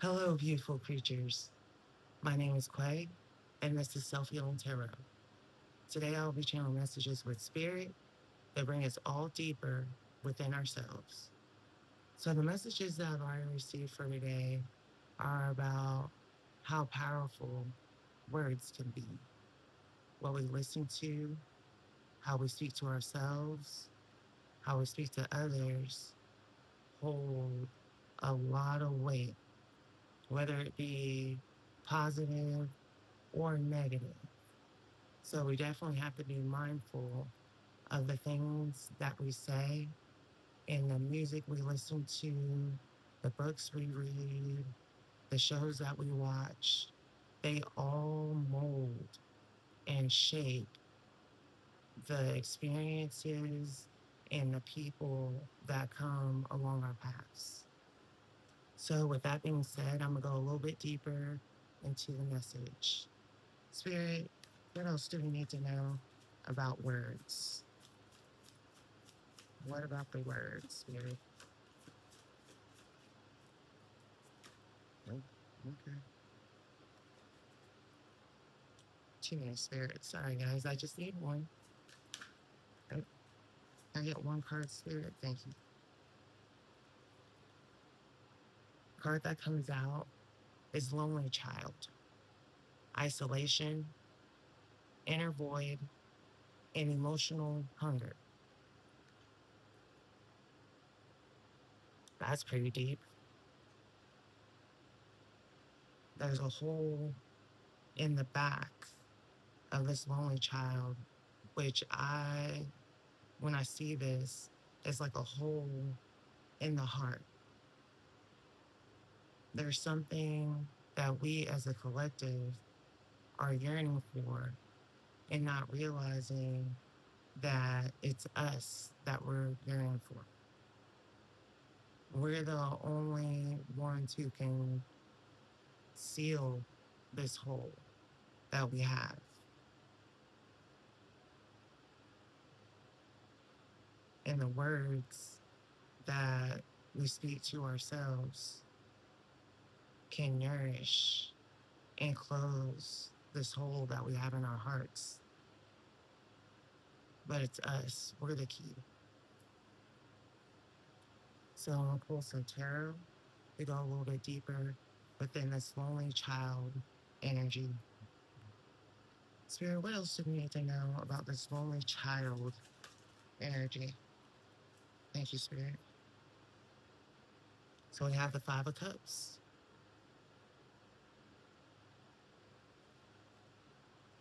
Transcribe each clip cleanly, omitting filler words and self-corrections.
Hello, beautiful creatures. My name is Quay, and this is Self Healing Tarot. Today, I will be channeling messages with spirit that bring us all deeper within ourselves. So, the messages that I've already received for today are about how powerful words can be, what we listen to, how we speak to ourselves, how we speak to others, hold a lot of weight, whether it be positive or negative. So we definitely have to be mindful of the things that we say and the music we listen to, the books we read, the shows that we watch. They all mold and shape the experiences and the people that come along our paths. So, with that being said, I'm going to go a little bit deeper into the message. Spirit, what else do we need to know about words? What about the words, Spirit? Oh, okay. Too many spirits. Sorry, guys. I just need one. Oh, I get one card, Spirit. Thank you. Card that comes out is Lonely Child, Isolation, Inner Void, and Emotional Hunger. That's pretty deep. There's a hole in the back of this lonely child, which when I see this, it's like a hole in the heart. There's something that we as a collective are yearning for and not realizing that it's us that we're yearning for. We're the only ones who can seal this hole that we have. And the words that we speak to ourselves can nourish and close this hole that we have in our hearts. But it's us, we're the key. So I'm gonna pull some tarot to go a little bit deeper within this lonely child energy. Spirit, what else do we need to know about this lonely child energy? Thank you, Spirit. So we have the Five of Cups.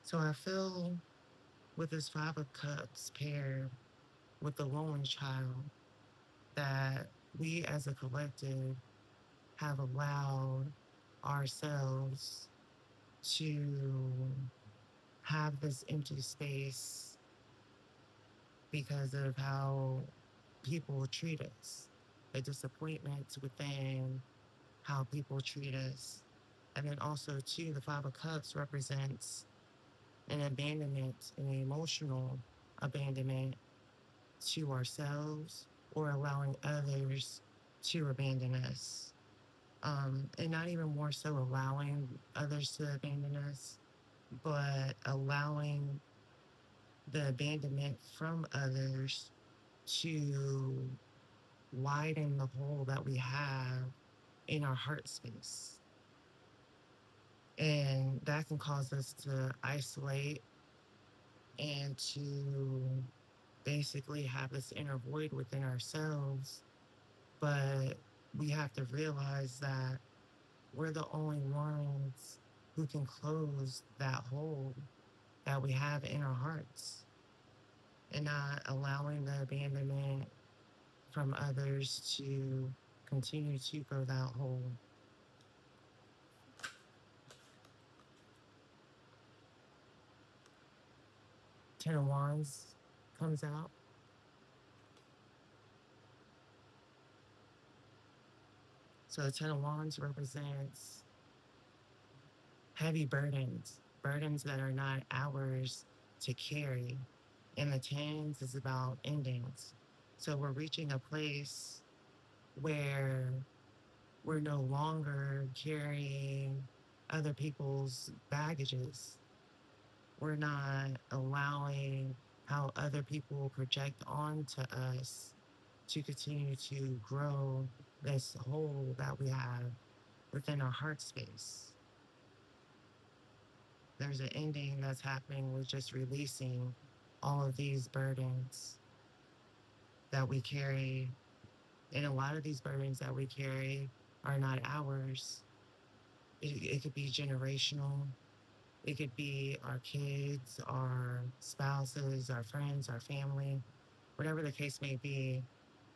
So I feel with this Five of Cups paired with the lonely child that we as a collective have allowed ourselves to have this empty space because of how people treat us, the disappointments within how people treat us. And then also, too, the Five of Cups represents an abandonment, an emotional abandonment to ourselves or allowing others to abandon us. And not even more so allowing others to abandon us, but allowing the abandonment from others to widen the hole that we have in our heart space. And that can cause us to isolate and to basically have this inner void within ourselves. But we have to realize that we're the only ones who can close that hole that we have in our hearts and not allowing the abandonment from others to continue to grow that hole. Ten of Wands comes out. So the Ten of Wands represents heavy burdens, burdens that are not ours to carry. And the Tens is about endings. So we're reaching a place where We're no longer carrying other people's baggages. We're not allowing how other people project onto us to continue to grow this hole that we have within our heart space. There's an ending that's happening with just releasing all of these burdens that we carry. And a lot of these burdens that we carry are not ours. It could be generational. It could be our kids, our spouses, our friends, our family, whatever the case may be.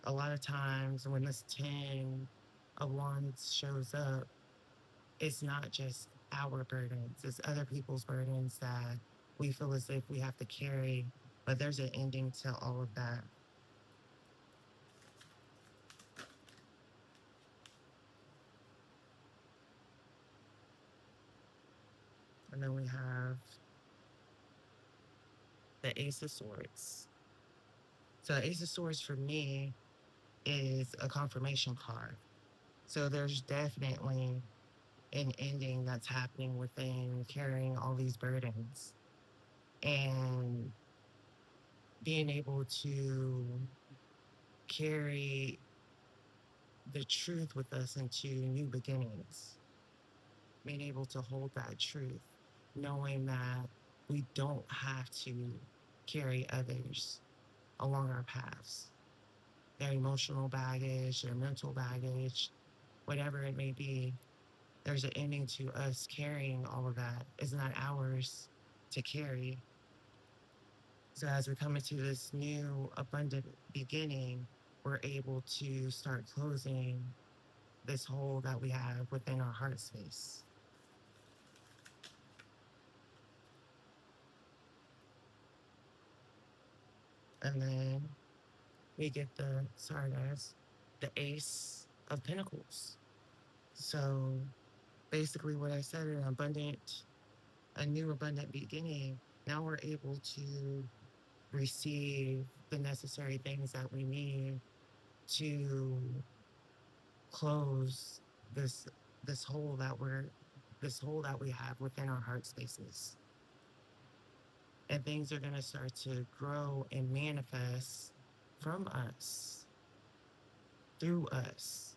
A lot of times when this 10 of Wands shows up, it's not just our burdens, it's other people's burdens that we feel as if we have to carry. But there's an ending to all of that. And then we have the Ace of Swords. So, the Ace of Swords for me is a confirmation card. So, there's definitely an ending that's happening within carrying all these burdens and being able to carry the truth with us into new beginnings, being able to hold that truth, knowing that we don't have to carry others along our paths, their emotional baggage, their mental baggage, whatever it may be. There's an ending to us carrying all of that. It's not ours to carry. So as we come into this new abundant beginning, we're able to start closing this hole that we have within our heart space. And then we get the, sorry guys, the Ace of Pentacles. So basically what I said, a new abundant beginning. Now we're able to receive the necessary things that we need to close this this hole that we're this hole that we have within our heart spaces. And things are going to start to grow and manifest from us, through us,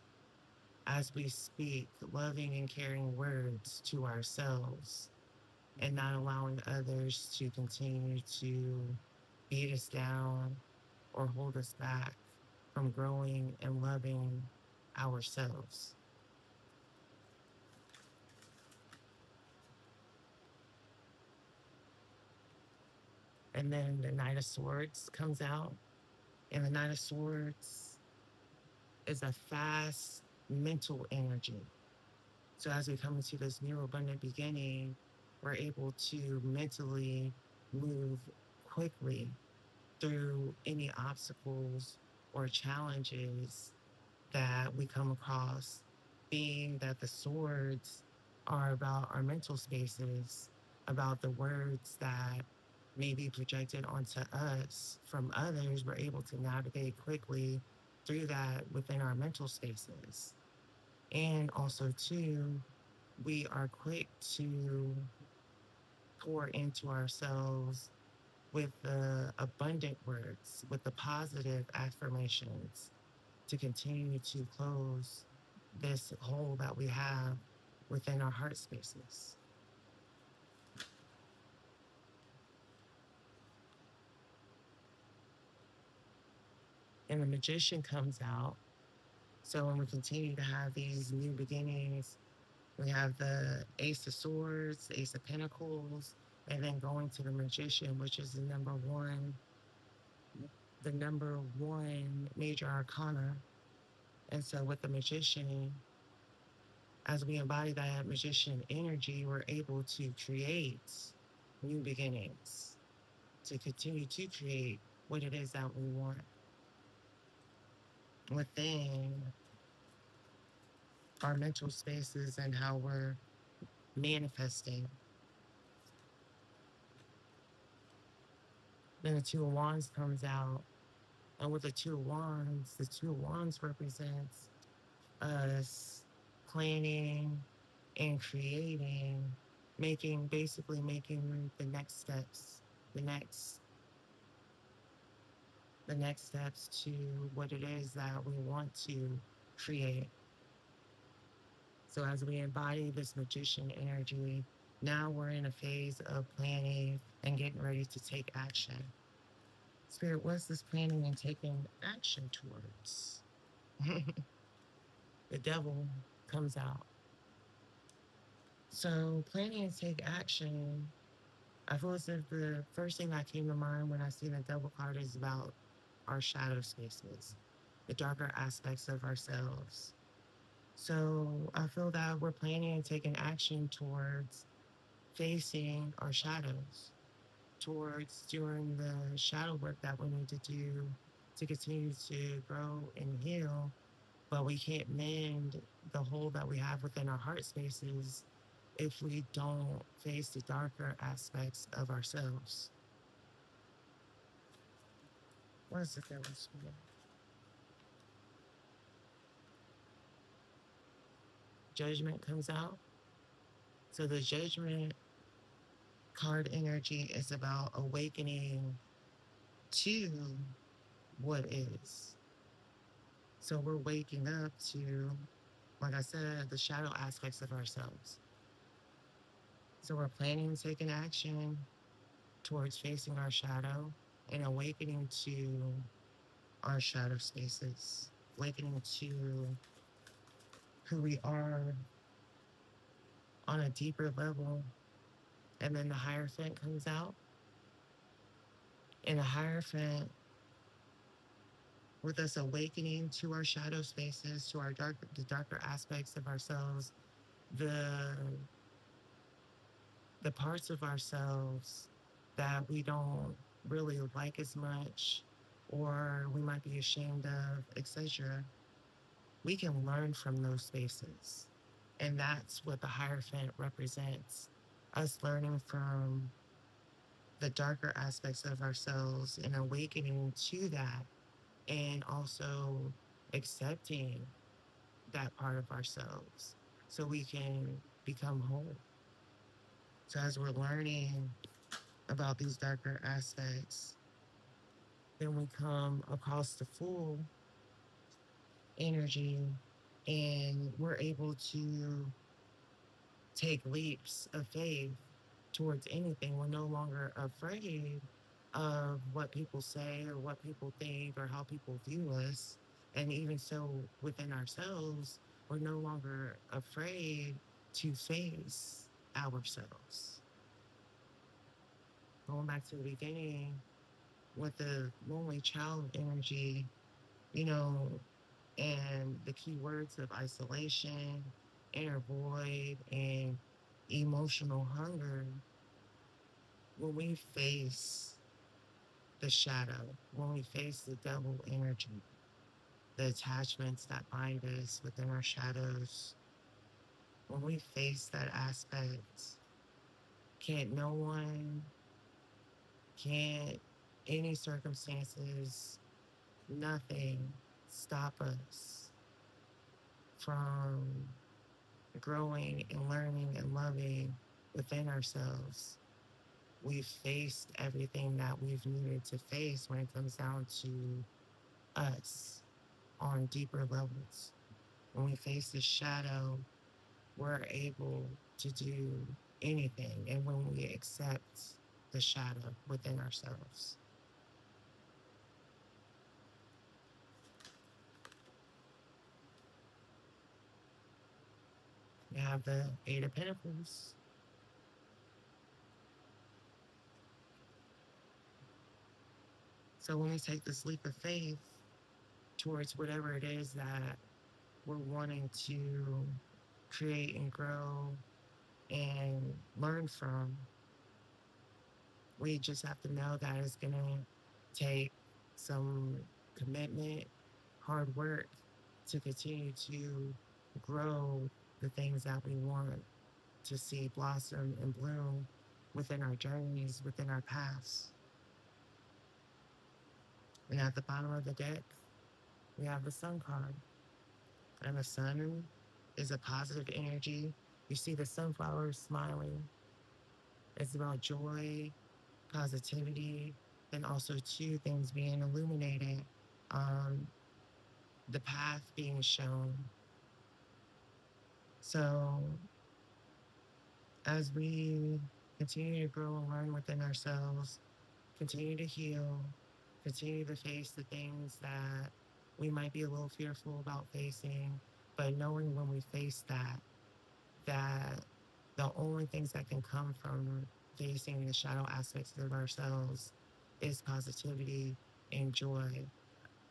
as we speak loving and caring words to ourselves and not allowing others to continue to beat us down or hold us back from growing and loving ourselves. And then the Knight of Swords comes out, and the Knight of Swords is a fast mental energy. So as we come into this new abundant beginning, we're able to mentally move quickly through any obstacles or challenges that we come across, being that the swords are about our mental spaces, about the words that may be projected onto us from others. We're able to navigate quickly through that within our mental spaces. And also, too, we are quick to pour into ourselves with the abundant words, with the positive affirmations to continue to close this hole that we have within our heart spaces. And the magician comes out. So when we continue to have these new beginnings, we have the Ace of Swords, Ace of Pentacles, and then going to the magician, which is the number one major arcana. And so with the magician, as we embody that magician energy, we're able to create new beginnings, to continue to create what it is that we want within our mental spaces and how we're manifesting. Then the Two of Wands comes out. And with the Two of Wands represents us planning and creating, basically making the next steps, the next the next steps to what it is that we want to create. So as we embody this magician energy, now we're in a phase of planning and getting ready to take action. Spirit, what's this planning and taking action towards? The devil comes out. So planning and take action, I feel as if the first thing that came to mind when I see the devil card is about our shadow spaces, the darker aspects of ourselves. So I feel that we're planning and taking action towards facing our shadows, towards doing the shadow work that we need to do to continue to grow and heal. But we can't mend the hole that we have within our heart spaces if we don't face the darker aspects of ourselves. What is the devil's spirit? Judgment comes out. So the judgment card energy is about awakening to what is. So we're waking up to, like I said, the shadow aspects of ourselves. So we're planning and taking action towards facing our shadow and awakening to our shadow spaces, awakening to who we are on a deeper level. And then the Hierophant comes out. And the Hierophant, with us awakening to our shadow spaces, to the darker aspects of ourselves, the the parts of ourselves that we don't really like as much or we might be ashamed of, etc. We can learn from those spaces. And that's what the Hierophant represents, us learning from the darker aspects of ourselves and awakening to that, and also accepting that part of ourselves so we can become whole. So, as we're learning about these darker aspects, then we come across the full energy and we're able to take leaps of faith towards anything. We're no longer afraid of what people say or what people think or how people view us. And even so, within ourselves, we're no longer afraid to face ourselves. Going back to the beginning with the lonely child energy, you know, and the key words of isolation, inner void, and emotional hunger, when we face the shadow, when we face the devil energy, the attachments that bind us within our shadows, when we face that aspect, can't no one, can't any circumstances, nothing stop us from growing and learning and loving within ourselves. We've faced everything that we've needed to face when it comes down to us on deeper levels. When we face the shadow, we're able to do anything. And when we accept the shadow within ourselves, we have the Eight of Pentacles. So when we take this leap of faith towards whatever it is that we're wanting to create and grow and learn from, we just have to know that it's going to take some commitment, hard work to continue to grow the things that we want to see blossom and bloom within our journeys, within our paths. And at the bottom of the deck, we have the Sun card. And the Sun is a positive energy. You see the sunflower smiling. It's about joy, positivity, and also two things being illuminated, um, the path being shown. So as we continue to grow and learn within ourselves, continue to heal, continue to face the things that we might be a little fearful about facing, but knowing when we face that, that the only things that can come from facing the shadow aspects of ourselves is positivity and joy,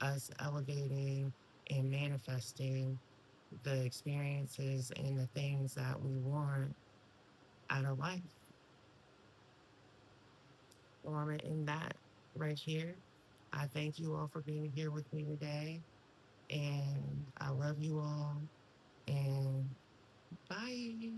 us elevating and manifesting the experiences and the things that we want out of life. Well, I'm going to end that right here. I thank you all for being here with me today. And I love you all. And bye.